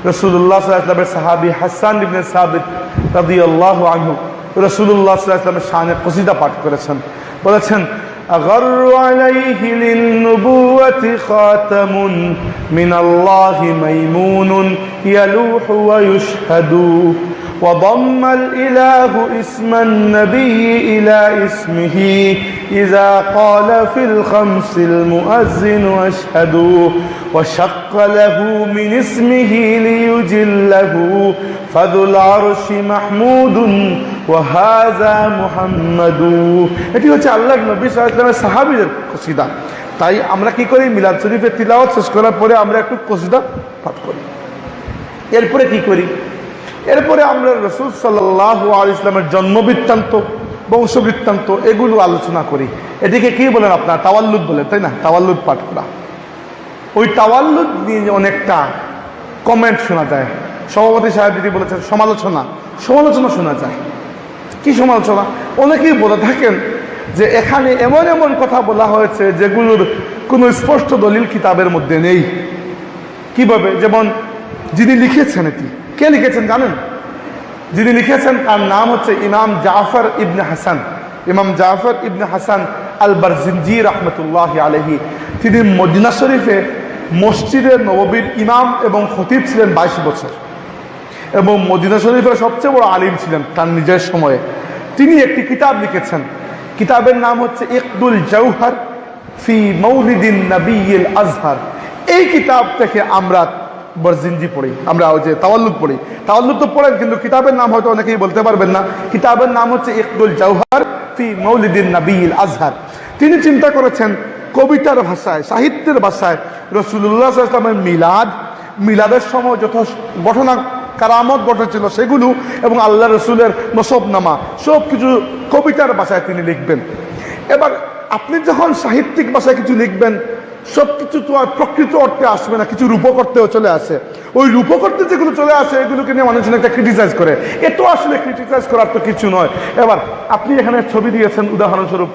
রাসূলুল্লাহ সাল্লাল্লাহু আলাইহি ওয়াসাল্লামের সাহাবী হাসান ইবনে সাবিত রাদিয়াল্লাহু আনহু রাসূলুল্লাহ সাল্লাল্লাহু আলাইহি ওয়াসাল্লামের শানে কসিদা পাঠ করেছেন, বলেছেন أغر عليه للنبوة خاتم من الله ميمون يلوح ويشهد وضم الإله اسم النبي إلى اسمه إذا قال في الخمس المؤذن أشهد وشق له من اسمه ليجله فذو العرش محمود وهذا محمد। এটি হচ্ছে আল্লাহর নবী সাল্লাল্লাহু আলাইহি ওয়াসাল্লামের সাহাবীদের কসিদা। তাই আমরা কি করি, মিলাদ শরীফের তিলাওয়াত শেষ করার পরে আমরা একটু কসিদা পাঠ করি। এরপরে কি করি, এরপরে আমরা রাসূল সাল্লাল্লাহু আলাইহি ওয়াসাল্লামের জন্মবৃত্তান্ত, বংশবৃত্তান্ত এগুলো আলোচনা করি। এটিকে কি বলেন আপনারা? তাওয়াল্লুদ বলেন, তাই না? তাওয়াল্লুদ পাঠ করা। ওই তাওয়াল্লুদ নিয়ে অনেকটা কমেন্ট শোনা যায়। সভাপতি সাহেব যদি বলেছেন সমালোচনা শোনা যায়। কি সমালোচনা? অনেকেই বলে থাকেন যে এখানে এমন এমন কথা বলা হয়েছে যেগুলোর কোনো স্পষ্ট দলিল কিতাবের মধ্যে নেই। কিভাবে? যেমন যিনি লিখেছেন, এটি কে লিখেছেন জানেন? যিনি লিখেছেন তার নাম হচ্ছে ইমাম জাফর ইবনে হাসান। ইমাম জাফর ইবনে হাসান আল বারজিনজি রাহমাতুল্লাহি আলাইহি। তিনি মদিনা শরীফে মসজিদে নববীর ইমাম এবং খতিব ছিলেন 22 বছর, এবং মদিনা শরীফের সবচেয়ে বড় আলিম ছিলেন তার নিজের সময়ে। তিনি একটি কিতাব লিখেছেন, কিতাবের নাম হচ্ছে ইকদুল জাওহার ফি মৌলিদিন নবিয়্যিল আজহার। এই কিতাব থেকে আমরা বারজিনজি পড়ি, আমরা ওই যে তাওয়াল্লুদ পড়ি। তাওয়াল্লুদ তো পড়েন, কিন্তু কিতাবের নাম হয়তো অনেকেই বলতে পারবেন না। কিতাবের নাম হচ্ছে ইকদুল জাওহার ফি মৌলিদিন নবিয়্যিল আজহার। তিনি চিন্তা করেছেন কবিতার ভাষায়, সাহিত্যের ভাষায় রাসূলুল্লাহ সাল্লাল্লাহু আলাইহি ওয়াসাল্লামের মিলাদের সময় যত ঘটনা কারামত ঘটেছিল সেগুলো এবং আল্লাহ রসুলের নসবনামা সব কিছু কবিতার ভাষায় তিনি লিখবেন। এবার আপনি যখন সাহিত্যিক ভাষায় কিছু লিখবেন, সব কিছু তো আর প্রকৃত অর্থে আসবে না, কিছু রূপকর্তেও চলে আসে। ওই রূপকর্তে যেগুলো চলে আসে এগুলোকে নিয়ে মানুষ একটা ক্রিটিসাইজ করে। এত আসলে ক্রিটিসাইজ করার তো কিছু নয়। এবার আপনি এখানে ছবি দিয়েছেন, উদাহরণস্বরূপ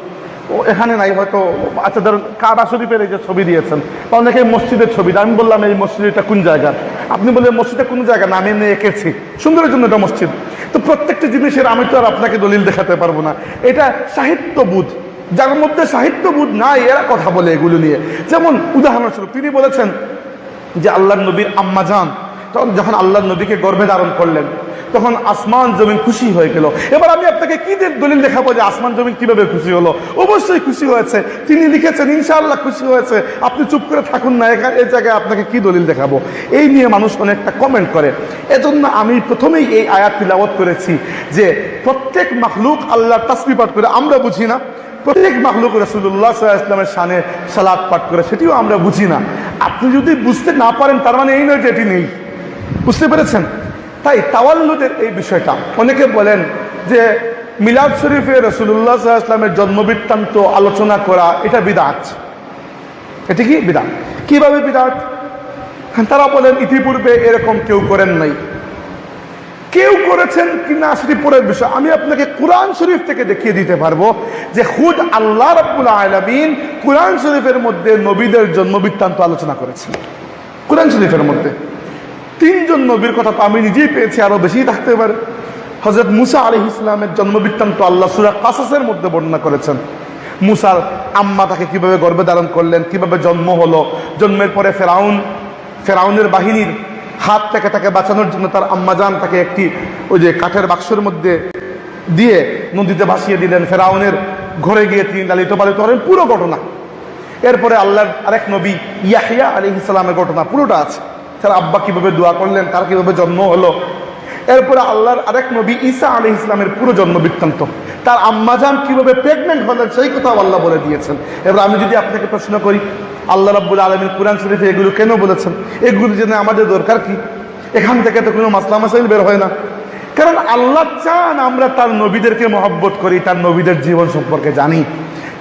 এখানে নাই হয়তো, আচ্ছা ধরুন কাবা শরীফের এই যে ছবি দিয়েছেন, অনেকে মসজিদের ছবি। আমি বললাম এই মসজিদটা কোন জায়গার? আপনি বললেন মসজিদটা কোন জায়গা? না, আমি এমনি এঁকেছি সুন্দরের জন্য এটা মসজিদ। তো প্রত্যেকটা জিনিসের আমি তো আর আপনাকে দলিল দেখাতে পারবো না। এটা সাহিত্যবোধ, যার মধ্যে সাহিত্যবোধ নাই এরা কথা বলে এগুলো নিয়ে। যেমন উদাহরণস্বরূপ তিনি বলেছেন যে আল্লাহর নবীর আম্মা জান তখন যখন আল্লাহর নবীকে গর্ভে ধারণ করলেন তখন আসমান জমিন খুশি হয়ে গেল। এবার আমি আপনাকে কি দলিল দেখাবো যে আসমান জমিন কিভাবে খুশি হলো? অবশ্যই খুশি হয়েছে, তিনি লিখেছেন ইনশাআল্লাহ খুশি হয়েছে। আপনি চুপ করে থাকুন না, এই জায়গায় আপনাকে কি দলিল দেখাবো? এই নিয়ে মানুষ অনেকটা কমেন্ট করে। এজন্য আমি প্রথমেই এই আয়াত তিলাওয়াত করেছি যে প্রত্যেক মাখলুক আল্লাহর তাসবিহ পাঠ করে, আমরা বুঝি না। প্রত্যেক মাখলুক রাসূলুল্লাহ সাল্লাল্লাহু আলাইহি ওয়াসাল্লামের শানে সালাত পাঠ করে, সেটিও আমরা বুঝি না। আপনি যদি বুঝতে না পারেন তার মানে এই নয় যে এটি নেই। বুঝতে পেরেছেন? তাই তাওয়াল্লুদের এই বিষয়টা, অনেকে বলেন যে মিলাদ শরীফে রাসূলুল্লাহ সাল্লাল্লাহু আলাইহি ওয়াসাল্লামের জন্মবৃত্তান্ত আলোচনা করা এটা বিদআত। এটি কি বিদআত? কিভাবে বিদআত? তারা বলেন ইতিপূর্বে এরকম কেউ করেন নাই। কেউ করেছেন কিনা সেটি পরের বিষয়। আমি আপনাকে কোরআন শরীফ থেকে দেখিয়ে দিতে পারবো যে খুদ আল্লাহ রাব্বুল আলামিন কোরআন শরীফের মধ্যে নবীদের জন্মবৃত্তান্ত আলোচনা করেছেন। কোরআন শরীফের মধ্যে 3 জন নবীর কথা তো আমি নিজেই পেয়েছি, আরো বেশি থাকতে পারে। হযরত মুসা আলাইহিস সালামের জন্মবৃত্তান্ত আল্লাহ সূরা কাসাসের মধ্যে বর্ণনা করেছেন। মুসার আম্মা তাকে কিভাবে গর্ভে ধারণ করলেন, কিভাবে জন্ম হলো, জন্মের পরে ফেরাউনের বাহিনীর হাত থেকে তাকে বাঁচানোর জন্য তার আম্মাজান তাকে একটি ওই যে কাঠের বাক্সের মধ্যে দিয়ে নদীতে ভাসিয়ে দিলেন। ফেরাউনের ঘরে গিয়ে তিনি লালিত পালিত হলেন, পুরো ঘটনা। এরপরে আল্লাহর আরেক নবী ইয়াহইয়া আলাইহিস সালামের ঘটনা পুরোটা আছে। তার আব্বা কিভাবে দোয়া করলেন, তার কিভাবে জন্ম হলো। এরপরে আল্লাহর আরেক নবী ঈসা আলাইহিস সালামের পুরো জন্ম বৃত্তান্ত, তার আম্মাজান কিভাবে প্রেগনেন্ট হলেন সেই কথাও আল্লাহ বলে দিয়েছেন। এবার আমি যদি আপনাকে প্রশ্ন করি আল্লাহ রাব্বুল আলামিন কোরআন শরীফে এগুলো কেন বলেছেন, এগুলো জেনে আমাদের দরকার কি? এখান থেকে তো কোনো মাসলা মাসাইল বের হয় না। কারণ আল্লাহ চান আমরা তার নবীদেরকে মহব্বত করি, তার নবীদের জীবন সম্পর্কে জানি।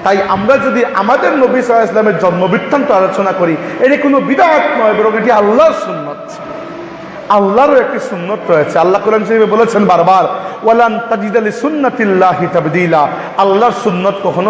তাই আমরা যদি আমাদের নবী সাল্লাল্লাহু আলাইহি ওয়াসাল্লামের জন্ম বৃত্তান্ত আলোচনা করি, এটি কোনো বিদআত নয়, বরং এটি আল্লাহর সুন্নাত। আল্লাহরও একটি সুন্নাত রয়েছে। আল্লাহ কোরআন শরীফে বলেছেন বারবার, ওয়ালান তাজিদা লিসুন্নাতিল্লাহি তাবদীলা। আল্লাহর সুন্নাত কখনো